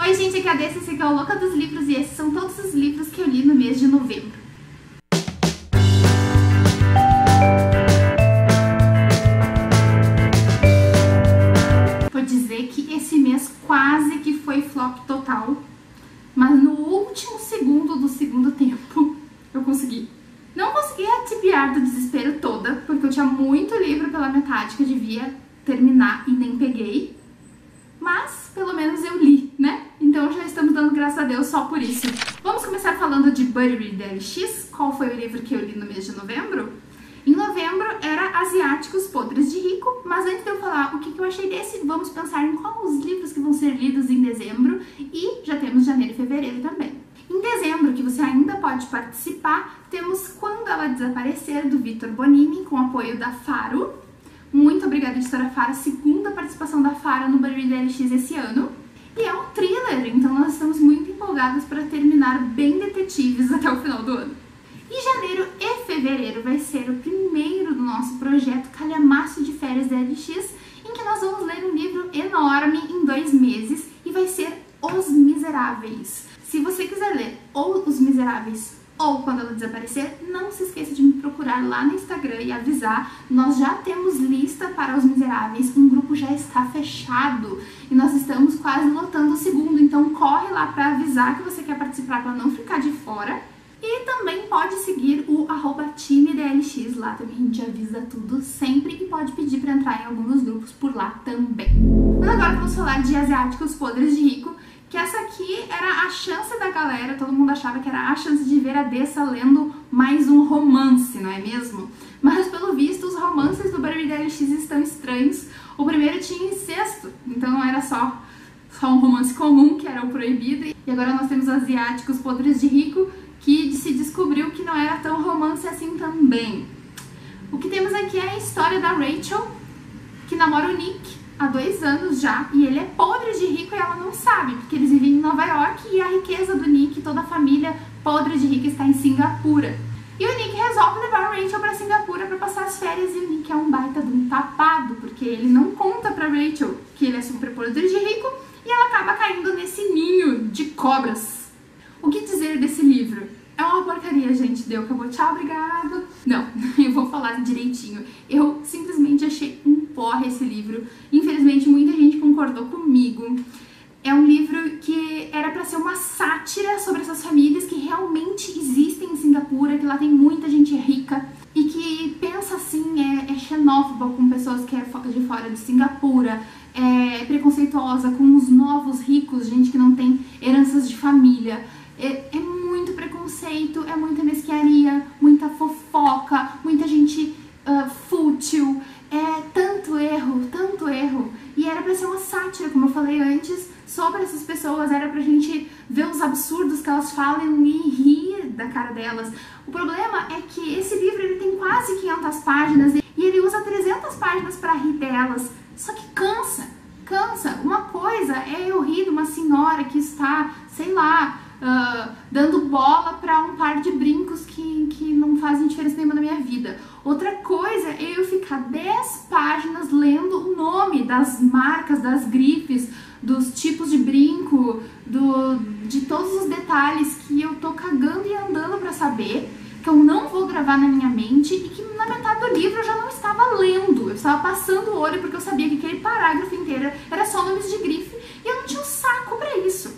Oi gente, aqui é a Dessa, esse aqui é o Louca dos Livros e esses são todos os livros que eu li no mês de novembro. Vou dizer que esse mês quase que foi flop total, mas no último segundo do segundo tempo eu consegui. Não consegui arrepiar do desespero toda, porque eu tinha muito livro pela metade que eu devia terminar e nem peguei, mas pelo menos eu li, né? Então já estamos dando graças a Deus só por isso. Vamos começar falando de Buddy Read LX. Qual foi o livro que eu li no mês de novembro? Em novembro era Asiáticos Podres de Rico, mas antes de eu falar o que eu achei desse, vamos pensar em quais os livros que vão ser lidos em dezembro e já temos janeiro e fevereiro também. Em dezembro, que você ainda pode participar, temos Quando Ela Desaparecer, do Victor Bonini, com apoio da Faro. Muito obrigada, editora Faro, segunda participação da Faro no Buddy Read LX esse ano. E é um thriller, então nós estamos muito empolgados para terminar bem detetives até o final do ano. E janeiro e fevereiro vai ser o primeiro do nosso projeto Calhamaço de Férias da LX, em que nós vamos ler um livro enorme em 2 meses e vai ser Os Miseráveis. Se você quiser ler ou Os Miseráveis ou Quando Ela Desaparecer, não se esqueça de me procurar lá no Instagram e avisar. Nós já temos lista para Os Miseráveis, um grupo já está fechado e nós estamos quase lotando o segundo, então corre lá para avisar que você quer participar para não ficar de fora. E também pode seguir o @timedlx, lá também a gente avisa tudo sempre e pode pedir para entrar em alguns grupos por lá também. Mas agora vamos falar de Asiáticos Podres de Rico, que essa aqui era a chance da galera, todo mundo achava que era a chance de ver a Dessa lendo mais um romance, não é mesmo? Mas pelo visto os romances do Buddy Read LX estão estranhos. O primeiro tinha incesto, então não era só um romance comum, que era o proibido. E agora nós temos Asiáticos Podres de Rico, que se descobriu que não era tão romance assim também. O que temos aqui é a história da Rachel, que namora o Nick há 2 anos já, e ele é podre de rico e ela não sabe, porque eles vivem em Nova York e a riqueza do Nick, toda a família podre de rica está em Singapura. E o Nick resolve levar a Rachel para Singapura para passar as férias, e o Nick é um baita de um tapado, porque ele não conta pra Rachel que ele é super podre de rico e ela acaba caindo nesse ninho de cobras. O que dizer desse livro? É uma porcaria, gente. Deu, acabou. Tchau, obrigado. Não, eu vou falar direitinho. Eu simplesmente achei um porre esse livro. Infelizmente, muita gente concordou comigo. É um livro que era pra ser uma sátira sobre essas famílias que realmente existem em Singapura, que lá tem muita gente rica e que pensa assim, é xenófoba com pessoas que é de fora de Singapura, é preconceituosa com os novos ricos, gente que não tem heranças de família. É muito preconceito, é muita mesquiaria, muita fofoca, muita gente fútil, é tanto erro. E era pra ser uma sátira, como eu falei antes, sobre essas pessoas, era pra gente ver os absurdos que elas falam e rir da cara delas. O problema é que esse livro ele tem quase 500 páginas e ele usa 300 páginas pra rir delas, só que cansa. Uma coisa é eu rir de uma senhora que está, sei lá, dando bola para um par de brincos que não fazem diferença nenhuma na minha vida. Outra coisa é eu ficar 10 páginas lendo o nome das marcas, das grifes, dos tipos de brinco, de todos os detalhes que eu tô cagando e andando para saber, que eu não vou gravar na minha mente e que na metade do livro eu já não estava lendo, eu estava passando o olho porque eu sabia que aquele parágrafo inteiro era só nomes de grife e eu não tinha um saco para isso.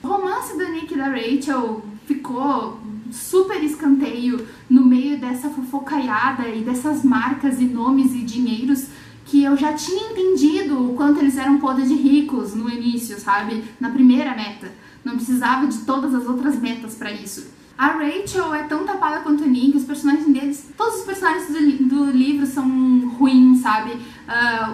O romance do Nick e da Rachel ficou super escanteio no meio dessa fofocaiada e dessas marcas e nomes e dinheiros que eu já tinha entendido o quanto eles eram podres de ricos no início, sabe? Na primeira meta. Não precisava de todas as outras metas pra isso. A Rachel é tão tapada quanto o Nick, os personagens deles, todos os personagens do livro são ruins, sabe?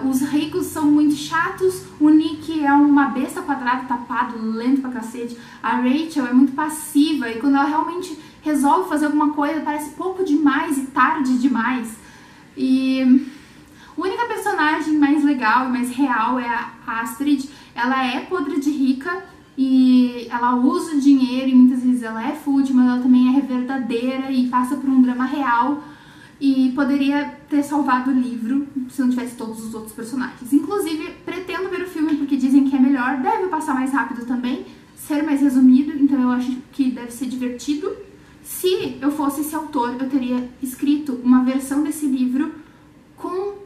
Os ricos são muito chatos, o Nick é uma besta quadrada, tapado, lento pra cacete. A Rachel é muito passiva e quando ela realmente resolve fazer alguma coisa parece pouco demais e tarde demais. E a única personagem mais legal e mais real é a Astrid. Ela é podre de rica e ela usa o dinheiro e muitas vezes ela é fútil, mas ela também é verdadeira e passa por um drama real. e poderia ter salvado o livro se não tivesse todos os outros personagens. Inclusive, pretendo ver o filme porque dizem que é melhor, deve passar mais rápido também, ser mais resumido, então eu acho que deve ser divertido. Se eu fosse esse autor, eu teria escrito uma versão desse livro com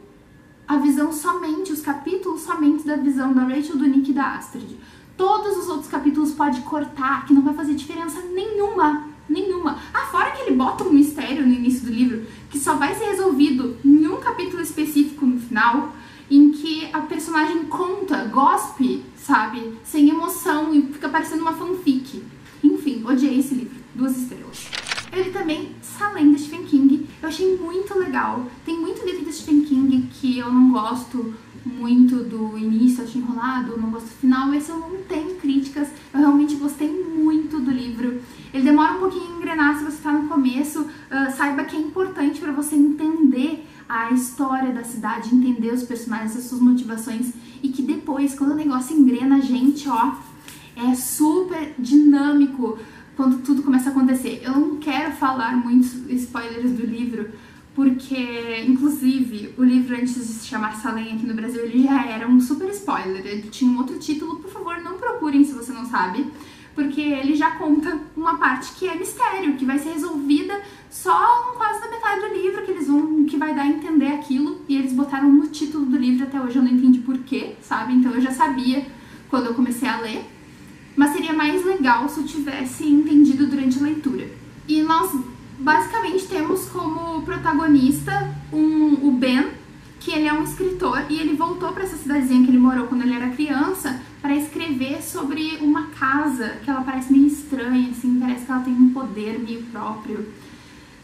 a visão somente, os capítulos somente da visão da Rachel, do Nick e da Astrid. Todos os outros capítulos pode cortar, que não vai fazer diferença nenhuma. Nenhuma. Ah, fora que ele bota um mistério no início do livro que só vai ser resolvido em um capítulo específico no final, em que a personagem conta, gospe, sabe? Sem emoção e fica parecendo uma fanfic. Enfim, odiei esse livro. 2 estrelas. Eu li também Salem, de Stephen King. Eu achei muito legal. Tem muito livro de Stephen King que eu não gosto muito do início, acho enrolado, não gosto do final. Esse eu não tenho críticas, eu realmente gostei muito do livro. Ele demora um pouquinho a engrenar se você está no começo, saiba que é importante para você entender a história da cidade, entender os personagens, as suas motivações, e que depois, quando o negócio engrena, gente, ó, é super dinâmico quando tudo começa a acontecer. Eu não quero falar muitos spoilers do livro, porque, inclusive, o livro, antes de se chamar Salem aqui no Brasil, ele já era um super spoiler. Ele tinha um outro título, por favor, não procurem se você não sabe, porque ele já conta uma parte que é mistério, que vai ser resolvida só quase na metade do livro, que vai dar a entender aquilo, e eles botaram no título do livro, até hoje eu não entendi porquê, sabe? Então eu já sabia quando eu comecei a ler, mas seria mais legal se eu tivesse entendido durante a leitura. E nós basicamente temos como protagonista o Ben, que ele é um escritor e ele voltou para essa cidadezinha que ele morou quando ele era criança para escrever sobre uma casa que ela parece meio estranha, assim, parece que ela tem um poder meio próprio.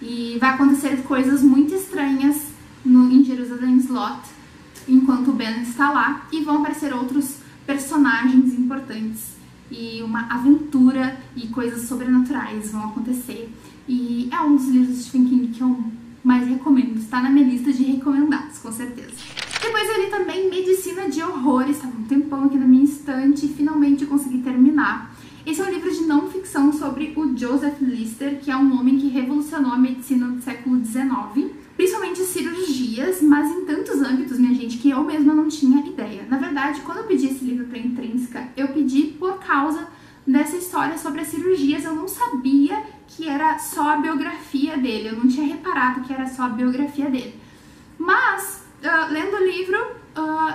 E vai acontecer coisas muito estranhas em Jerusalém Slot enquanto o Ben está lá, e vão aparecer outros personagens importantes e uma aventura e coisas sobrenaturais vão acontecer. E é um dos livros de Stephen King que eu mais recomendo, está na minha lista de recomendados, com certeza. Depois eu li também Medicina de Horrores, estava um tempão aqui na minha estante e finalmente eu consegui terminar. Esse é um livro de não ficção sobre o Joseph Lister, que é um homem que revolucionou a medicina do século XIX, principalmente cirurgias, mas em tantos âmbitos, minha gente, que eu mesma não tinha ideia. Na verdade, quando eu pedi esse livro para Intrínseca, eu pedi por causa dessa história sobre as cirurgias. Eu não sabia que era só a biografia dele, eu não tinha reparado que era só a biografia dele. Mas, lendo o livro,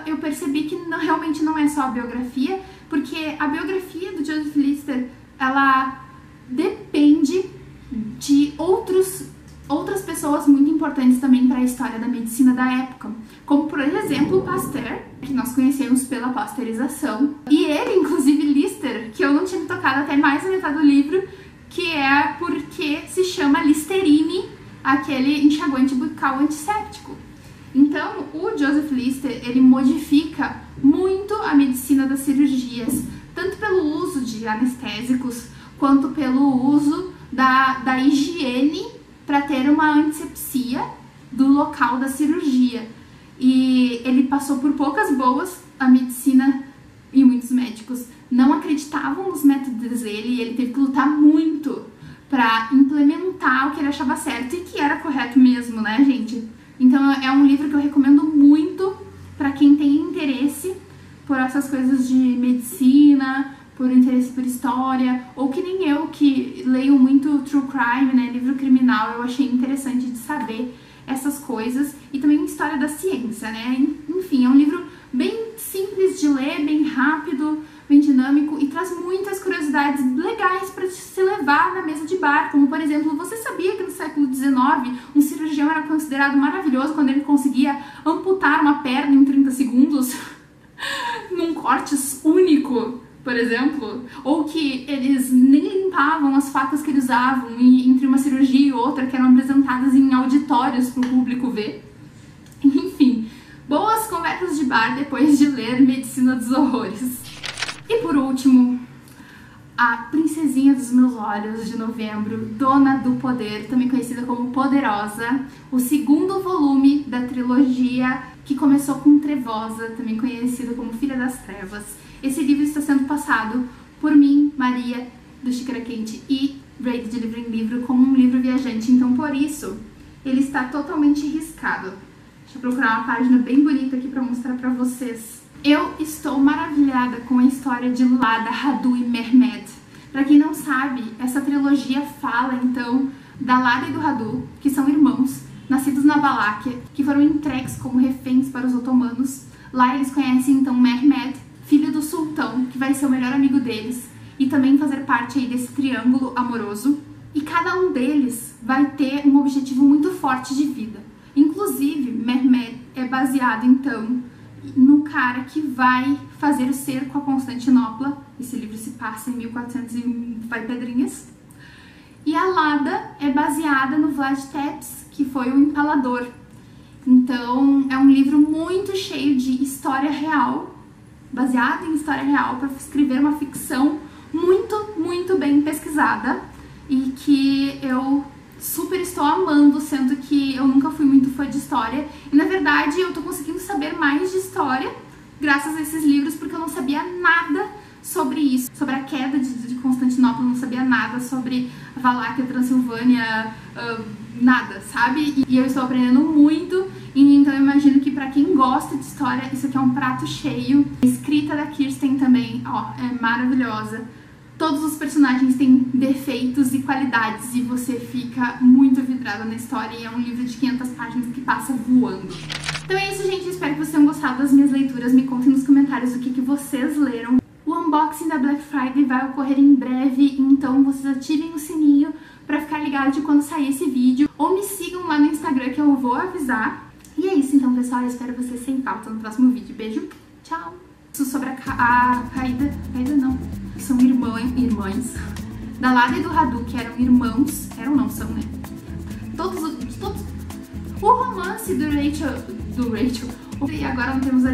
eu percebi que realmente não é só a biografia, porque a biografia do Joseph Lister, ela depende de outras pessoas muito importantes também para a história da medicina da época, como por exemplo o Pasteur, que nós conhecemos pela pasteurização, e ele, inclusive Lister, que eu não tinha me tocado até mais a metade do livro, que é porque se chama Listerine, aquele enxaguante bucal antisséptico. Então, o Joseph Lister, ele modifica muito a medicina das cirurgias, tanto pelo uso de anestésicos, quanto pelo uso da higiene para ter uma antisepsia do local da cirurgia. E ele passou por poucas boas, a medicina e muitos médicos não acreditavam nos métodos dele, e ele teve que lutar muito para implementar o que ele achava certo e que era correto mesmo, né, gente? Então é um livro que eu recomendo muito para quem tem interesse por essas coisas de medicina, por interesse por história, ou que nem eu, que leio muito true crime, né, livro criminal. Eu achei interessante de saber essas coisas, e também história da ciência, né? Enfim, é um livro bem simples de ler, bem rápido, bem dinâmico, e traz muitas curiosidades legais para se levar na mesa de bar, como por exemplo, você sabia que no século XIX um cirurgião era considerado maravilhoso quando ele conseguia amputar uma perna em 30 segundos num corte único, por exemplo? Ou que eles nem limpavam as facas que eles usavam entre uma cirurgia e outra, que eram apresentadas em auditórios para o público ver. Enfim, boas conversas de bar depois de ler Medicina dos Horrores. E por último, A Princesinha dos Meus Olhos, de novembro, Dona do Poder, também conhecida como Poderosa, o segundo volume da trilogia que começou com Trevosa, também conhecida como Filha das Trevas. Esse livro está sendo passado por mim, Maria, do Xícara Quente, e Braid de Livro em Livro, como um livro viajante, então por isso ele está totalmente riscado. Deixa eu procurar uma página bem bonita aqui pra mostrar pra vocês. Eu estou maravilhada com a história de Lada, Radu e Mehmed. Pra quem não sabe, essa trilogia fala então da Lada e do Radu, que são irmãos, nascidos na Valáquia, que foram entregues como reféns para os otomanos. Lá eles conhecem então Mehmed, filho do sultão, que vai ser o melhor amigo deles e também fazer parte aí desse triângulo amoroso. E cada um deles vai ter um objetivo muito forte de vida. Inclusive, Mehmed é baseado então no cara que vai fazer o cerco a Constantinopla. Esse livro se passa em 1400 e vai pedrinhas. E a Lada é baseada no Vlad Tepes, que foi o empalador. Então, é um livro muito cheio de história real, baseado em história real, para escrever uma ficção muito bem pesquisada e que eu super estou amando, sendo que eu nunca fui muito fã de história. E, na verdade, eu tô conseguindo saber mais de história graças a esses livros, porque eu não sabia nada sobre isso, sobre a queda de Constantinopla, eu não sabia nada sobre a Valáquia, Transilvânia, nada, sabe? E eu estou aprendendo muito, e então eu imagino que pra quem gosta de história, isso aqui é um prato cheio. A escrita da Kirsten também, ó, é maravilhosa. Todos os personagens têm defeitos e qualidades e você fica muito vidrada na história, e é um livro de 500 páginas que passa voando. Então é isso, gente, espero que vocês tenham gostado das minhas leituras. Me contem nos comentários o que vocês leram. O unboxing da Black Friday vai ocorrer em breve, então vocês ativem o sininho pra ficar ligado de quando sair esse vídeo, ou me sigam lá no Instagram que eu vou avisar. E é isso então, pessoal, eu espero vocês sem falta no próximo vídeo. Beijo, tchau! Isso sobre a Caída não, que são irmãs da Lada e do Radu, que eram irmãos, não são, né? Todos o romance do Rachel, e agora não temos a